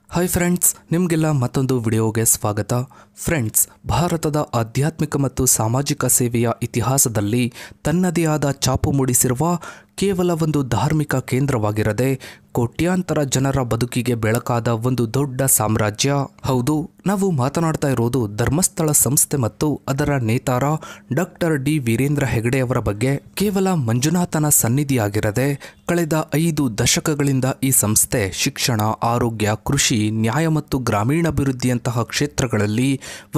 Hi friends, ನಿಮಗೆಲ್ಲ ಮತ್ತೊಂದು ವಿಡಿಯೋಗೆ ಸ್ವಾಗತ. ಫ್ರೆಂಡ್ಸ್, ಭಾರತದ ಆಧ್ಯಾತ್ಮಿಕ ಮತ್ತು ಸಾಮಾಜಿಕ ಸೇವೆಯ ಇತಿಹಾಸದಲ್ಲಿ ತನ್ನದೇ ಆದ ಛಾಪು ಮೂಡಿಸಿರುವ ಕೇವಲ ಒಂದು ಧಾರ್ಮಿಕ ಕೇಂದ್ರವಾಗಿರದೆ ಕೋಟ್ಯಾಂತರ ಜನರ ಬದುಕಿಗೆ ಬೆಳಕಾದ ಒಂದು ದೊಡ್ಡ ಸಾಮ್ರಾಜ್ಯ. ಹೌದು, ನಾವು ಮಾತನಾಡ್ತಾ ಇರೋದು ಧರ್ಮಸ್ಥಳ ಸಂಸ್ಥೆ ಮತ್ತು ಅದರ ನೇತಾರ ಡಾಕ್ಟರ್ ಡಿ ವೀರೇಂದ್ರ ಹೆಗಡೆ ಅವರ ಬಗ್ಗೆ. ಕೇವಲ ಮಂಜುನಾಥನ ಸನ್ನಿಧಿಯಾಗಿರದೆ ಕಳೆದ 5 ದಶಕಗಳಿಂದ ಈ ಸಂಸ್ಥೆ ಶಿಕ್ಷಣ, ಆರೋಗ್ಯ, ಕೃಷಿ, ನ್ಯಾಯ ಮತ್ತು ಗ್ರಾಮೀಣಾಭಿವೃದ್ಧಿಯಂತಹ ಕ್ಷೇತ್ರಗಳಲ್ಲಿ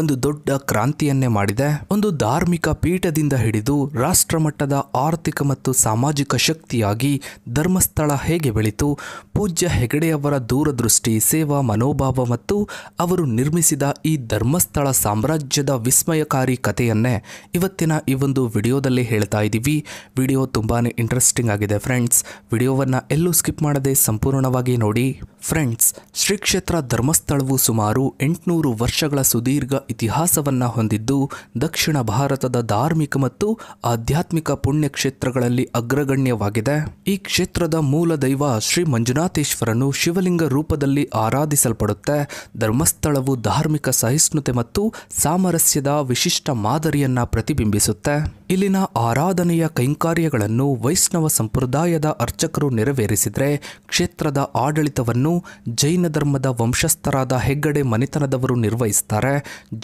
ಒಂದು ದೊಡ್ಡ ಕ್ರಾಂತಿಯನ್ನೇ ಮಾಡಿದೆ. ಒಂದು ಧಾರ್ಮಿಕ ಪೀಠದಿಂದ ಹಿಡಿದು ರಾಷ್ಟ್ರಮಟ್ಟದ ಆರ್ಥಿಕ ಮತ್ತು ಸಾಮಾಜಿಕ ಶಕ್ತಿಯಾಗಿ ಧರ್ಮಸ್ಥಳ ಹೇಗೆ ಬೆಳೀತು, ಪೂಜ್ಯ ಹೆಗಡೆಯವರ ದೂರದೃಷ್ಟಿ, ಸೇವಾ ಮನೋಭಾವ ಮತ್ತು ಅವರು ನಿರ್ಮಿಸಿದ ಈ ಧರ್ಮಸ್ಥಳ ಸಾಮ್ರಾಜ್ಯದ ವಿಸ್ಮಯಕಾರಿ ಕಥೆಯನ್ನೇ ಇವತ್ತಿನ ಈ ಒಂದು ವಿಡಿಯೋದಲ್ಲಿ ಹೇಳ್ತಾ ಇದ್ದೀವಿ. ವಿಡಿಯೋ ತುಂಬಾನೇ ಇಂಟ್ರೆಸ್ಟಿಂಗ್ ಆಗಿದೆ ಫ್ರೆಂಡ್ಸ್. ವಿಡಿಯೋವನ್ನು ಎಲ್ಲೂ ಸ್ಕಿಪ್ ಮಾಡದೆ ಸಂಪೂರ್ಣವಾಗಿ ನೋಡಿ. ಫ್ರೆಂಡ್ಸ್, ಶ್ರೀ ಕ್ಷೇತ್ರ ಧರ್ಮಸ್ಥಳವು ಸುಮಾರು 800 ವರ್ಷಗಳ ಸುದೀರ್ಘ ಇತಿಹಾಸವನ್ನು ಹೊಂದಿದ್ದು ದಕ್ಷಿಣ ಭಾರತದ ಧಾರ್ಮಿಕ ಮತ್ತು ಆಧ್ಯಾತ್ಮಿಕ ಪುಣ್ಯಕ್ಷೇತ್ರಗಳಲ್ಲಿ ಅಗ್ರಗಣ್ಯವಾಗಿದೆ. ಈ ಕ್ಷೇತ್ರದ ಮೂಲ ದೈವ ಶ್ರೀ ಮಂಜುನಾಥೇಶ್ವರನು ಶಿವಲಿಂಗ ರೂಪದಲ್ಲಿ ಆರಾಧಿಸಲ್ಪಡುತ್ತೆ. ಧರ್ಮಸ್ಥಳವು ಧಾರ್ಮಿಕ ಸಹಿಷ್ಣುತೆ ಮತ್ತು ಸಾಮರಸ್ಯದ ವಿಶಿಷ್ಟ ಮಾದರಿಯನ್ನ ಪ್ರತಿಬಿಂಬಿಸುತ್ತೆ. ಇಲ್ಲಿನ ಆರಾಧನೆಯ ಕೈಂಕರ್ಯಗಳನ್ನು ವೈಷ್ಣವ ಸಂಪ್ರದಾಯದ ಅರ್ಚಕರು ನೆರವೇರಿಸಿದರೆ ಕ್ಷೇತ್ರದ ಆಡಳಿತವನ್ನು ಜೈನ ಧರ್ಮದ ವಂಶಸ್ಥರಾದ ಹೆಗ್ಗಡೆ ಮನೆತನದವರು ನಿರ್ವಹಿಸುತ್ತಾರೆ.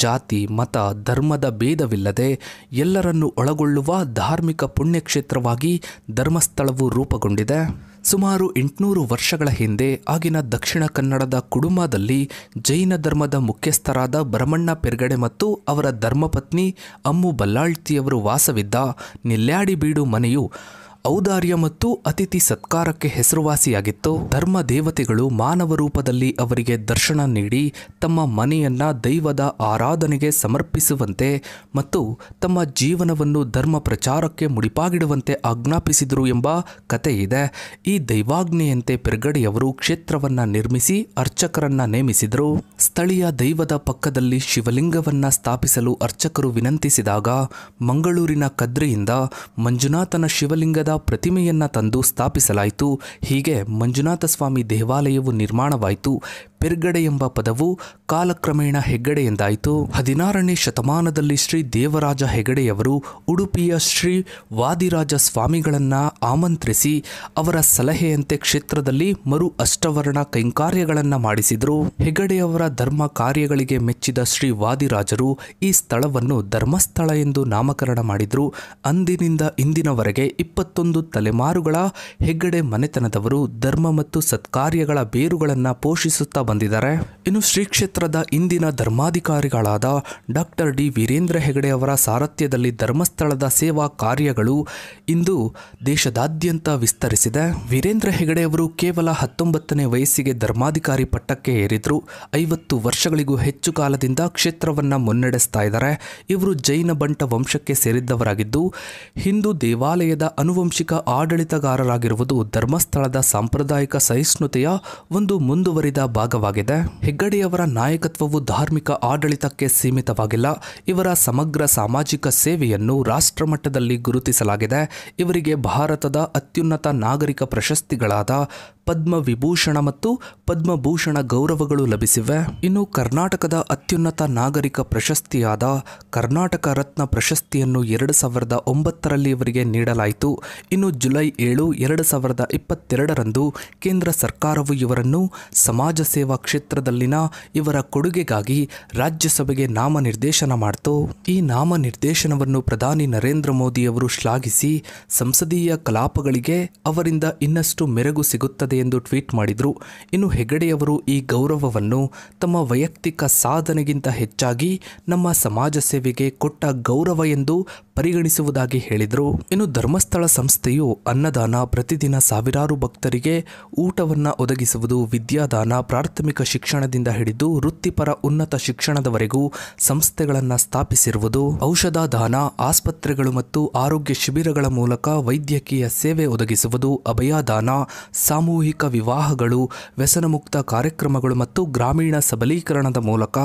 ಜಾತಿ, ಮತ, ಧರ್ಮದ ಭೇದವಿಲ್ಲದೆ ಎಲ್ಲರನ್ನು ಒಳಗೊಳ್ಳುವ ಧಾರ್ಮಿಕ ಪುಣ್ಯಕ್ಷೇತ್ರವಾಗಿ ಧರ್ಮಸ್ಥಳವು ರೂಪುಗೊಂಡಿದೆ. ಸುಮಾರು 800 ವರ್ಷಗಳ ಹಿಂದೆ ಆಗಿನ ದಕ್ಷಿಣ ಕನ್ನಡದ ಕುಡುಂಬದಲ್ಲಿ ಜೈನ ಧರ್ಮದ ಮುಖ್ಯಸ್ಥರಾದ ಭರಮಣ್ಣ ಪೆರ್ಗಡೆ ಮತ್ತು ಅವರ ಧರ್ಮಪತ್ನಿ ಅಮ್ಮು ಬಲ್ಲಾಳ್ತಿಯವರು ವಾಸವಿದ್ದ ನೆಲ್ಯಾಡಿಬೀಡು ಮನೆಯು ಔದಾರ್ಯ ಮತ್ತು ಅತಿಥಿ ಸತ್ಕಾರಕ್ಕೆ ಹೆಸರುವಾಸಿಯಾಗಿತ್ತು. ಧರ್ಮ ದೇವತೆಗಳು ಮಾನವ ರೂಪದಲ್ಲಿ ಅವರಿಗೆ ದರ್ಶನ ನೀಡಿ ತಮ್ಮ ಮನೆಯನ್ನ ದೈವದ ಆರಾಧನೆಗೆ ಸಮರ್ಪಿಸುವಂತೆ ಮತ್ತು ತಮ್ಮ ಜೀವನವನ್ನು ಧರ್ಮ ಪ್ರಚಾರಕ್ಕೆ ಮುಡಿಪಾಗಿಡುವಂತೆ ಆಜ್ಞಾಪಿಸಿದರು ಎಂಬ ಕಥೆ ಇದೆ. ಈ ದೈವಾಜ್ಞೆಯಂತೆ ಪೆರ್ಗಡೆಯವರು ಕ್ಷೇತ್ರವನ್ನ ನಿರ್ಮಿಸಿ ಅರ್ಚಕರನ್ನ ನೇಮಿಸಿದರು. ಸ್ಥಳೀಯ ದೈವದ ಪಕ್ಕದಲ್ಲಿ ಶಿವಲಿಂಗವನ್ನ ಸ್ಥಾಪಿಸಲು ಅರ್ಚಕರು ವಿನಂತಿಸಿದಾಗ ಮಂಗಳೂರಿನ ಕದ್ರಿಯಿಂದ ಮಂಜುನಾಥನ ಶಿವಲಿಂಗದ ಪ್ರತಿಮೆಯನ್ನ ತಂದು ಸ್ಥಾಪಿಸಲಾಯಿತು. ಹೀಗೆ ಮಂಜುನಾಥ ಸ್ವಾಮಿ ದೇವಾಲಯವು ನಿರ್ಮಾಣವಾಯಿತು. ಪೆರ್ಗಡೆ ಎಂಬ ಪದವು ಕಾಲಕ್ರಮೇಣ ಹೆಗ್ಗಡೆ ಎಂದಾಯಿತು. 16ನೇ ಶತಮಾನದಲ್ಲಿ ಶ್ರೀ ದೇವರಾಜ ಹೆಗಡೆಯವರು ಉಡುಪಿಯ ಶ್ರೀ ವಾದಿರಾಜ ಸ್ವಾಮಿಗಳನ್ನ ಆಮಂತ್ರಿಸಿ ಅವರ ಸಲಹೆಯಂತೆ ಕ್ಷೇತ್ರದಲ್ಲಿ ಮರು ಅಷ್ಟವರ್ಣ ಕೈಂಕರ್ಯಗಳನ್ನ ಮಾಡಿಸಿದರು. ಹೆಗಡೆಯವರ ಧರ್ಮ ಕಾರ್ಯಗಳಿಗೆ ಮೆಚ್ಚಿದ ಶ್ರೀ ವಾದಿರಾಜರು ಈ ಸ್ಥಳವನ್ನು ಧರ್ಮಸ್ಥಳ ಎಂದು ನಾಮಕರಣ ಮಾಡಿದರು. ಅಂದಿನಿಂದ ಇಂದಿನವರೆಗೆ 21 ತಲೆಮಾರುಗಳ ಹೆಗ್ಗಡೆ ಮನೆತನದವರು ಧರ್ಮ ಮತ್ತು ಸತ್ಕಾರ್ಯಗಳ ಬೇರುಗಳನ್ನು ಪೋಷಿಸುತ್ತಾ ಬಂದಿದ್ದಾರೆ. ಇನ್ನು ಶ್ರೀ ಕ್ಷೇತ್ರದ ಇಂದಿನ ಧರ್ಮಾಧಿಕಾರಿಗಳಾದ ಡಾಕ್ಟರ್ ಡಿ ವೀರೇಂದ್ರ ಹೆಗಡೆ ಅವರ ಸಾರಥ್ಯದಲ್ಲಿ ಧರ್ಮಸ್ಥಳದ ಸೇವಾ ಕಾರ್ಯಗಳು ಇಂದು ದೇಶದಾದ್ಯಂತ ವಿಸ್ತರಿಸಿದೆ. ವೀರೇಂದ್ರ ಹೆಗಡೆ ಅವರು ಕೇವಲ 19ನೇ ವಯಸ್ಸಿಗೆ ಧರ್ಮಾಧಿಕಾರಿ ಪಟ್ಟಕ್ಕೆ ಏರಿದ್ರು. 50 ವರ್ಷಗಳಿಗೂ ಹೆಚ್ಚು ಕಾಲದಿಂದ ಕ್ಷೇತ್ರವನ್ನ ಮುನ್ನಡೆಸ್ತಾ ಇದ್ದಾರೆ. ಇವರು ಜೈನ ಬಂಟ ವಂಶಕ್ಕೆ ಸೇರಿದ್ದವರಾಗಿದ್ದು ಹಿಂದೂ ದೇವಾಲಯದ ಅನುವಂಶಿಕ ಆಡಳಿತಗಾರರಾಗಿರುವುದು ಧರ್ಮಸ್ಥಳದ ಸಾಂಪ್ರದಾಯಿಕ ಸಹಿಷ್ಣುತೆಯ ಒಂದು ಮುಂದುವರಿದ ಭಾಗವಾಗಿದೆ. ಹೆಗ್ಗಡೆಯವರ ನಾಯಕತ್ವವು ಧಾರ್ಮಿಕ ಆಡಳಿತಕ್ಕೆ ಸೀಮಿತವಾಗಿಲ್ಲ. ಇವರ ಸಮಗ್ರ ಸಾಮಾಜಿಕ ಸೇವೆಯನ್ನು ರಾಷ್ಟ್ರಮಟ್ಟದಲ್ಲಿ ಗುರುತಿಸಲಾಗಿದೆ. ಇವರಿಗೆ ಭಾರತದ ಅತ್ಯುನ್ನತ ನಾಗರಿಕ ಪ್ರಶಸ್ತಿಗಳಾದ ಪದ್ಮವಿಭೂಷಣ ಮತ್ತು ಪದ್ಮಭೂಷಣ ಗೌರವಗಳು ಲಭಿಸಿವೆ. ಇನ್ನು ಕರ್ನಾಟಕದ ಅತ್ಯುನ್ನತ ನಾಗರಿಕ ಪ್ರಶಸ್ತಿಯಾದ ಕರ್ನಾಟಕ ರತ್ನ ಪ್ರಶಸ್ತಿಯನ್ನು 2009ರಲ್ಲಿ ಇವರಿಗೆ ನೀಡಲಾಯಿತು. ಇನ್ನು ಜುಲೈ 7, 2022ರಂದು ಕೇಂದ್ರ ಸರ್ಕಾರವು ಇವರನ್ನು ಸಮಾಜ ಸೇವಾ ಕ್ಷೇತ್ರದಲ್ಲಿನ ಇವರ ಕೊಡುಗೆಗಾಗಿ ರಾಜ್ಯಸಭೆಗೆ ನಾಮನಿರ್ದೇಶನ ಮಾಡಿತು. ಈ ನಾಮನಿರ್ದೇಶನವನ್ನು ಪ್ರಧಾನಿ ನರೇಂದ್ರ ಮೋದಿಯವರು ಶ್ಲಾಘಿಸಿ ಸಂಸದೀಯ ಕಲಾಪಗಳಿಗೆ ಅವರಿಂದ ಇನ್ನಷ್ಟು ಮೆರುಗು ಸಿಗುತ್ತದೆ ಎಂದು ಟ್ವೀಟ್ ಮಾಡಿದರು. ಇನ್ನು ಹೆಗಡೆಯವರು ಈ ಗೌರವವನ್ನು ತಮ್ಮ ವೈಯಕ್ತಿಕ ಸಾಧನೆಗಿಂತ ಹೆಚ್ಚಾಗಿ ನಮ್ಮ ಸಮಾಜ ಸೇವೆಗೆ ಕೊಟ್ಟ ಗೌರವ ಎಂದು ಪರಿಗಣಿಸುವುದಾಗಿ ಹೇಳಿದರು. ಇನ್ನು ಧರ್ಮಸ್ಥಳ ಸಂಸ್ಥೆಯು ಅನ್ನದಾನ, ಪ್ರತಿದಿನ ಸಾವಿರಾರು ಭಕ್ತರಿಗೆ ಊಟವನ್ನು ಒದಗಿಸುವುದು, ವಿದ್ಯಾದಾನ, ಪ್ರಾಥಮಿಕ ಶಿಕ್ಷಣದಿಂದ ಹಿಡಿದು ವೃತ್ತಿಪರ ಉನ್ನತ ಶಿಕ್ಷಣದವರೆಗೂ ಸಂಸ್ಥೆಗಳನ್ನು ಸ್ಥಾಪಿಸಿರುವುದು, ಔಷಧ ದಾನ, ಆಸ್ಪತ್ರೆಗಳು ಮತ್ತು ಆರೋಗ್ಯ ಶಿಬಿರಗಳ ಮೂಲಕ ವೈದ್ಯಕೀಯ ಸೇವೆ ಒದಗಿಸುವುದು, ಅಭಯದಾನ, ಸಾಮೂಹಿಕ ವಿವಾಹಗಳು, ವ್ಯಸನಮುಕ್ತ ಕಾರ್ಯಕ್ರಮಗಳು ಮತ್ತು ಗ್ರಾಮೀಣ ಸಬಲೀಕರಣದ ಮೂಲಕ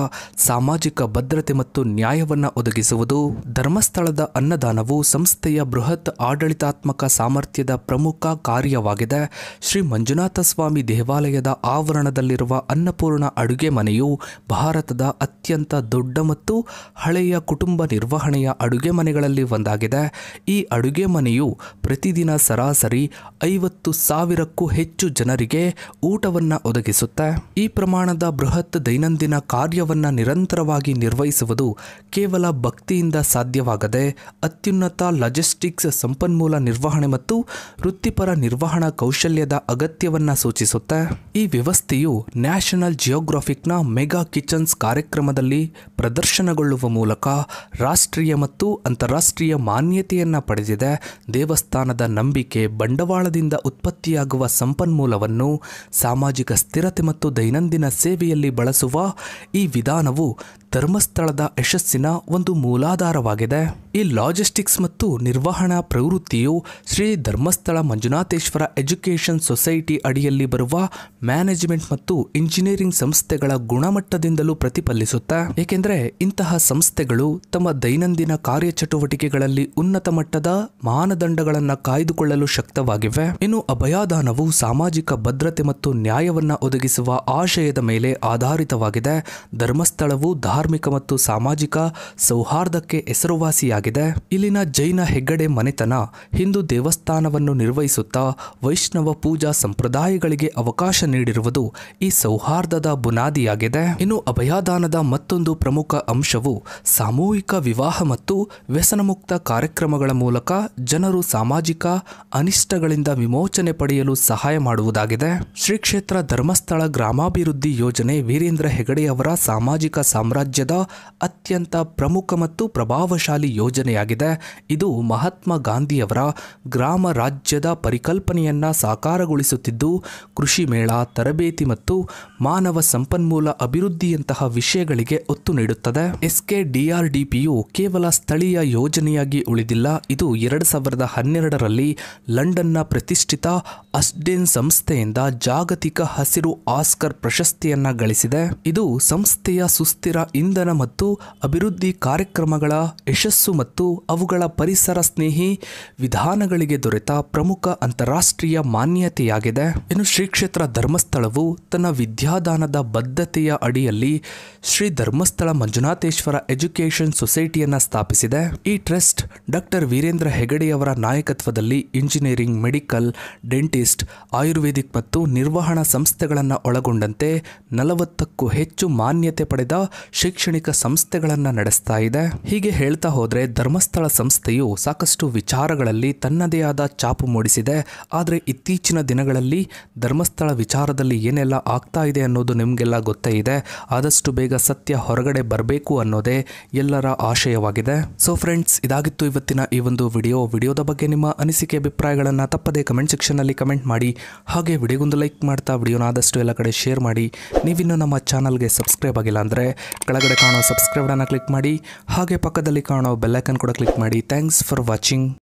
ಸಾಮಾಜಿಕ ಭದ್ರತೆ ಮತ್ತು ನ್ಯಾಯವನ್ನು ಒದಗಿಸುವುದು. ಧರ್ಮಸ್ಥಳದ ಅನ್ನದಾನವು ಸಂಸ್ಥೆಯ ಬೃಹತ್ ಆಡಳಿತಾತ್ಮಕ ಸಾಮರ್ಥ್ಯದ ಪ್ರಮುಖ ಕಾರ್ಯವಾಗಿದೆ. ಶ್ರೀ ಮಂಜುನಾಥ ಸ್ವಾಮಿ ದೇವಾಲಯದ ಆವರಣದಲ್ಲಿರುವ ಅನ್ನಪೂರ್ಣ ಅಡುಗೆ ಮನೆಯು ಭಾರತದ ಅತ್ಯಂತ ದೊಡ್ಡ ಮತ್ತು ಹಳೆಯ ಕುಟುಂಬ ನಿರ್ವಹಣೆಯ ಅಡುಗೆ ಮನೆಗಳಲ್ಲಿ ಒಂದಾಗಿದೆ. ಈ ಅಡುಗೆ ಮನೆಯು ಪ್ರತಿದಿನ ಸರಾಸರಿ 50,000ಕ್ಕೂ ಹೆಚ್ಚು ಜನರಿಗೆ ಊಟವನ್ನು ಒದಗಿಸುತ್ತೆ. ಈ ಪ್ರಮಾಣದ ಬೃಹತ್ ದೈನಂದಿನ ಕಾರ್ಯವನ್ನು ನಿರಂತರವಾಗಿ ನಿರ್ವಹಿಸುವುದು ಕೇವಲ ಭಕ್ತಿಯಿಂದ ಸಾಧ್ಯವಾಗದೆ ಅತ್ಯುನ್ನತ ಲಾಜಿಸ್ಟಿಕ್ಸ್, ಸಂಪನ್ಮೂಲ ನಿರ್ವಹಣೆ ಮತ್ತು ವೃತ್ತಿಪರ ನಿರ್ವಹಣಾ ಕೌಶಲ್ಯದ ಅಗತ್ಯವನ್ನು ಸೂಚಿಸುತ್ತೆ. ಈ ವ್ಯವಸ್ಥೆಯು ನ್ಯಾಷನಲ್ ಜಿಯೋಗ್ರಾಫಿಕ್ನ ಮೆಗಾ ಕಿಚನ್ಸ್ ಕಾರ್ಯಕ್ರಮದಲ್ಲಿ ಪ್ರದರ್ಶನಗೊಳ್ಳುವ ಮೂಲಕ ರಾಷ್ಟ್ರೀಯ ಮತ್ತು ಅಂತಾರಾಷ್ಟ್ರೀಯ ಮಾನ್ಯತೆಯನ್ನು ಪಡೆದಿದೆ. ದೇವಸ್ಥಾನದ ನಂಬಿಕೆ, ಬಂಡವಾಳದಿಂದ ಉತ್ಪತ್ತಿಯಾಗುವ ಸಂಪನ್ಮೂಲವನ್ನು ಸಾಮಾಜಿಕ ಸ್ಥಿರತೆ ಮತ್ತು ದೈನಂದಿನ ಸೇವೆಯಲ್ಲಿ ಬಳಸುವ ಈ ವಿಧಾನವು ಧರ್ಮಸ್ಥಳದ ಯಶಸ್ಸಿನ ಒಂದು ಮೂಲಾಧಾರವಾಗಿದೆ. ಈ ಲಾಜಿಸ್ಟಿಕ್ಸ್ ಮತ್ತು ನಿರ್ವಹಣಾ ಪ್ರವೃತ್ತಿಯು ಶ್ರೀ ಧರ್ಮಸ್ಥಳ ಮಂಜುನಾಥೇಶ್ವರ ಎಜುಕೇಷನ್ ಸೊಸೈಟಿ ಅಡಿಯಲ್ಲಿ ಬರುವ ಮ್ಯಾನೇಜ್ಮೆಂಟ್ ಮತ್ತು ಇಂಜಿನಿಯರಿಂಗ್ ಸಂಸ್ಥೆಗಳ ಗುಣಮಟ್ಟದಿಂದಲೂ ಪ್ರತಿಫಲಿಸುತ್ತೆ. ಏಕೆಂದರೆ ಇಂತಹ ಸಂಸ್ಥೆಗಳು ತಮ್ಮ ದೈನಂದಿನ ಕಾರ್ಯಚಟುವಟಿಕೆಗಳಲ್ಲಿ ಉನ್ನತ ಮಟ್ಟದ ಮಾನದಂಡಗಳನ್ನು ಕಾಯ್ದುಕೊಳ್ಳಲು ಶಕ್ತವಾಗಿವೆ. ಇನ್ನು ಅಭಯದಾನವು ಸಾಮಾಜಿಕ ಭದ್ರತೆ ಮತ್ತು ನ್ಯಾಯವನ್ನು ಒದಗಿಸುವ ಆಶಯದ ಮೇಲೆ ಆಧಾರಿತವಾಗಿದೆ. ಧರ್ಮಸ್ಥಳವು ಧಾರ್ಮಿಕ ಮತ್ತು ಸಾಮಾಜಿಕ ಸೌಹಾರ್ದಕ್ಕೆ ಹೆಸರುವಾಸಿಯಾಗಿದೆ. ಇಲ್ಲಿನ ಜೈನ ಹೆಗ್ಗಡೆ ಮನೆತನ ಹಿಂದೂ ದೇವಸ್ಥಾನವನ್ನು ನಿರ್ವಹಿಸುತ್ತಾ ವೈಷ್ಣವ ಪೂಜಾ ಸಂಪ್ರದಾಯಗಳಿಗೆ ಅವಕಾಶ ನೀಡಿರುವುದು ಈ ಸೌಹಾರ್ದದ ಬುನಾದಿಯಾಗಿದೆ. ಇನ್ನು ಅಭಯದಾನದ ಮತ್ತೊಂದು ಪ್ರಮುಖ ಅಂಶವು ಸಾಮೂಹಿಕ ವಿವಾಹ ಮತ್ತು ವ್ಯಸನಮುಕ್ತ ಕಾರ್ಯಕ್ರಮಗಳ ಮೂಲಕ ಜನರು ಸಾಮಾಜಿಕ ಅನಿಷ್ಟಗಳಿಂದ ವಿಮೋಚನೆ ಪಡೆಯಲು ಸಹಾಯ ಮಾಡುವುದಾಗಿದೆ. ಶ್ರೀ ಕ್ಷೇತ್ರ ಧರ್ಮಸ್ಥಳ ಗ್ರಾಮಾಭಿವೃದ್ಧಿ ಯೋಜನೆ ವೀರೇಂದ್ರ ಹೆಗಡೆಯವರ ಸಾಮಾಜಿಕ ಸಾಮ್ರಾಜ್ಯದ ಅತ್ಯಂತ ಪ್ರಮುಖ ಮತ್ತು ಪ್ರಭಾವಶಾಲಿ ಯೋಜನೆಯಾಗಿದೆ. ಇದು ಮಹಾತ್ಮ ಗಾಂಧಿಯವರ ಗ್ರಾಮ ರಾಜ್ಯದ ಪರಿಕಲ್ಪನೆಯನ್ನ ಸಾಕಾರಗೊಳಿಸುತ್ತಿದ್ದು, ಕೃಷಿ ಮೇಳ, ತರಬೇತಿ ಮತ್ತು ಮಾನವ ಸಂಪನ್ಮೂಲ ಅಭಿವೃದ್ಧಿಯಂತಹ ವಿಷಯಗಳಿಗೆ ಒತ್ತು ನೀಡುತ್ತದೆ. SKDRDPಯು ಕೇವಲ ಸ್ಥಳೀಯ ಯೋಜನೆಯಾಗಿ ಉಳಿದಿಲ್ಲ. ಇದು 2012ರಲ್ಲಿ ಲಂಡನ್ನ ಪ್ರತಿಷ್ಠಿತ ಅಸ್ಡೆನ್ ಸಂಸ್ಥೆಯಿಂದ ಜಾಗತಿಕ ಹಸಿರು ಆಸ್ಕರ್ ಪ್ರಶಸ್ತಿಯನ್ನ ಗಳಿಸಿದೆ. ಇದು ಸಂಸ್ಥೆಯ ಸುಸ್ಥಿರ ಇಂಧನ ಮತ್ತು ಅಭಿವೃದ್ಧಿ ಕಾರ್ಯಕ್ರಮಗಳ ಯಶಸ್ಸು ಮತ್ತು ಅವುಗಳ ಪರಿಸರ ಸ್ನೇಹಿ ವಿಧಾನಗಳಿಗೆ ದೊರೆತ ಪ್ರಮುಖ ಅಂತಾರಾಷ್ಟ್ರೀಯ ಮಾನ್ಯತೆಯಾಗಿದೆ. ಇನ್ನು ಶ್ರೀ ಕ್ಷೇತ್ರ ಧರ್ಮಸ್ಥಳವು ತನ್ನ ವಿದ್ಯಾದಾನದ ಬದ್ಧತೆಯ ಅಡಿಯಲ್ಲಿ ಶ್ರೀ ಧರ್ಮಸ್ಥಳ ಮಂಜುನಾಥೇಶ್ವರ ಎಜುಕೇಷನ್ ಸೊಸೈಟಿಯನ್ನು ಸ್ಥಾಪಿಸಿದೆ. ಈ ಟ್ರಸ್ಟ್ ಡಾಕ್ಟರ್ ವೀರೇಂದ್ರ ಹೆಗಡೆಯವರ ನಾಯಕತ್ವದಲ್ಲಿ ಇಂಜಿನಿಯರಿಂಗ್, ಮೆಡಿಕಲ್, ಡೆಂಟಿಸ್ಟ್, ಆಯುರ್ವೇದಿಕ್ ಮತ್ತು ನಿರ್ವಹಣಾ ಸಂಸ್ಥೆಗಳನ್ನು ಒಳಗೊಂಡಂತೆ 40ಕ್ಕೂ ಹೆಚ್ಚು ಮಾನ್ಯತೆ ಪಡೆದ ಶೈಕ್ಷಣಿಕ ಸಂಸ್ಥೆಗಳನ್ನು ನಡೆಸ್ತಾ ಇದೆ. ಹೀಗೆ ಹೇಳ್ತಾ ಹೋದ್ರೆ ಧರ್ಮಸ್ಥಳ ಸಂಸ್ಥೆಯು ಸಾಕಷ್ಟು ವಿಚಾರಗಳಲ್ಲಿ ತನ್ನದೇ ಆದ ಛಾಪು ಮೂಡಿಸಿದೆ. ಆದರೆ ಇತ್ತೀಚಿನ ದಿನಗಳಲ್ಲಿ ಧರ್ಮಸ್ಥಳ ವಿಚಾರದಲ್ಲಿ ಏನೆಲ್ಲ ಆಗ್ತಾ ಇದೆ ಅನ್ನೋದು ನಿಮಗೆಲ್ಲ ಗೊತ್ತೇ ಇದೆ. ಆದಷ್ಟು ಬೇಗ ಸತ್ಯ ಹೊರಗಡೆ ಬರಬೇಕು ಅನ್ನೋದೇ ಎಲ್ಲರ ಆಶಯವಾಗಿದೆ. ಸೊ ಫ್ರೆಂಡ್ಸ್, ಇದಾಗಿತ್ತು ಇವತ್ತಿನ ಈ ಒಂದು ವಿಡಿಯೋದ ಬಗ್ಗೆ ನಿಮ್ಮ ಅನಿಸಿಕೆ ಅಭಿಪ್ರಾಯಗಳನ್ನು ತಪ್ಪದೇ ಕಮೆಂಟ್ ಸೆಕ್ಷನ್ನಲ್ಲಿ ಕಮೆಂಟ್ ಮಾಡಿ. ಹಾಗೆ ವಿಡಿಯೋಗೊಂದು ಲೈಕ್ ಮಾಡ್ತಾ ವಿಡಿಯೋನ ಆದಷ್ಟು ಎಲ್ಲ ಕಡೆ ಶೇರ್ ಮಾಡಿ. ನೀವಿನ್ನೂ ನಮ್ಮ ಚಾನಲ್ಗೆ ಸಬ್ಸ್ಕ್ರೈಬ್ ಆಗಿಲ್ಲ ಅಂದರೆ ಕೆಳಗಡೆ ಕಾಣೋ ಸಬ್ಸ್ಕ್ರೈಬ್ ಅನ್ನು ಕ್ಲಿಕ್ ಮಾಡಿ. ಹಾಗೆ ಪಕ್ಕದಲ್ಲಿ ಕಾಣೋ ಬೆಲ್ ಐಕಾನ್ ಕೂಡ ಕ್ಲಿಕ್ ಮಾಡಿ. Thanks for watching.